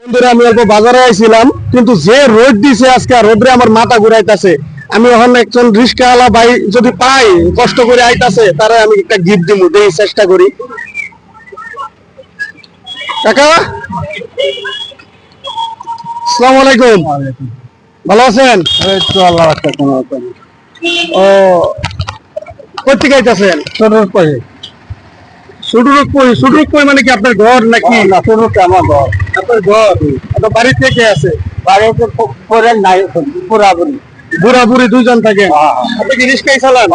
বন্ধুরা আমি অল্প বাজারে আইছিলাম, কিন্তু যে রোদ দিছে আজকে, রোদরে আমার মাথা ঘুরাইতেছে। আমি এখন একজন রিস্কাওয়ালা ভাই যদি পাই, কষ্ট করে আইতাছে, তারা আমি একটা গিফট দিব, দেখি চেষ্টা করি। কাকা, আসসালামু আলাইকুম। ভালো আছেন? ও, কোথেকে আইতাছেন? সুডুরুকপুর মানে কি আপনার ঘর নাকি? আমার ঘর, আপনার ঘর? আপনার বাড়ি থেকে আছে? বাড়িতে পরে নাই, পুরাপুরি বুড়া বুড়ি দুইজন থাকে? আপনি কি রিস্কাই চালান?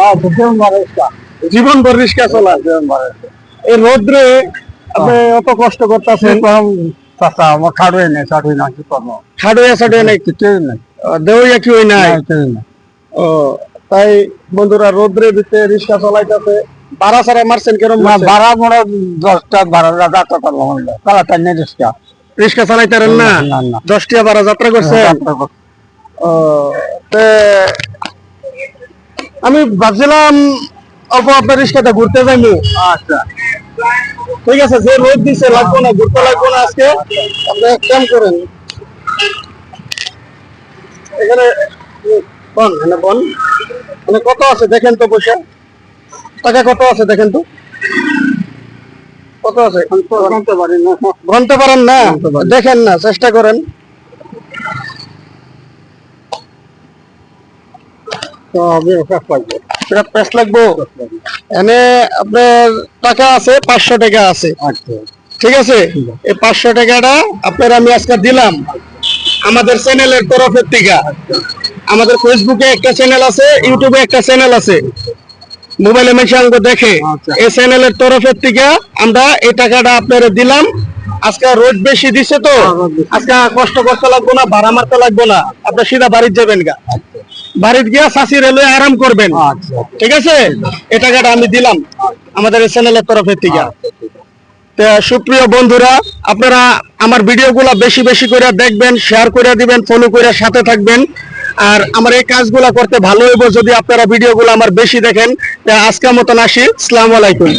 জীবন ভর রিস্কা চালান? এই রোদ্রে আপনি অত কষ্ট করতেছেন? আমার খাড়ুই নেই, চাটুই না, কি করবো? খাড়ুয়া সাড়ুয়া নাই? কিছুই নাই, দেউয়া কি ওই নাই? কিছুই নাই। ও, তাই বন্ধুরা রোদ্রে দিতে রিস্কা চালাইতেছে। ভাড়া ছাড়া মারছেন কেরম? না, ভাড়া মনে 10টা 12টা যাত্রা করলাম, তালাটা নেই রিক্সা। রিস্কা চালাইতারেন না? না, না। 10 টিয়া ভাড়া যাত্রা করছেন? ও, তে আমি ভাবছিলাম অল্প আপনার রিস্কাটা ঘুরতে যাইবো। আচ্ছা, ঠিক আছে, যে রোদ দিছে লাগবো না, ঘুরতে লাগবো না আজকে। আপনি এক কাম করেন, এখানে বন, বন মানে কত আছে দেখেন তো, পয়সা টাকা কত আছে দেখেন তো, কত আছে? জানতে পারি না। গনতে পারেন না? দেখেন না, চেষ্টা করেন। তো আমি ওটা পাইবো। সেটা পেস লাগবো। এনে আপনার টাকা আছে 500 টাকা আছে। আচ্ছা, ঠিক আছে, এই 500 টাকাটা আপনার আমি আজকে দিলাম আমাদের চ্যানেলের তরফের থেকে। আমাদের ফেসবুকে একটা চ্যানেল আছে, ইউটিউবে একটা চ্যানেল আছে, মোবাইলে মেশাঙ্গ দেখে। এই চ্যানেলের তরফের থেকে আমরা এই টাকাটা আপনারা দিলাম। আজকে রোদ বেশি দিছে তো, আজকে কষ্ট করতে লাগবো না, ভাড়া মারতে লাগবো না, আপনার সিধা বাড়িতে যাবেন গা। বাড়িতে গিয়া শাশি রেলওয়ে আরাম করবেন। ঠিক আছে, এই টাকাটা আমি দিলাম আমাদের এই চ্যানেলের তরফের থেকে। সুপ্রিয় বন্ধুরা, আপনারা আমার ভিডিওগুলো বেশি বেশি করে দেখবেন, শেয়ার করে দিবেন, ফলো করে সাথে থাকবেন। আর আমার এই কাজগুলো করতে ভালো হইব যদি আপনারা ভিডিওগুলো আমার বেশি দেখেন। আজকের মতন আসি, আসসালামু আলাইকুম।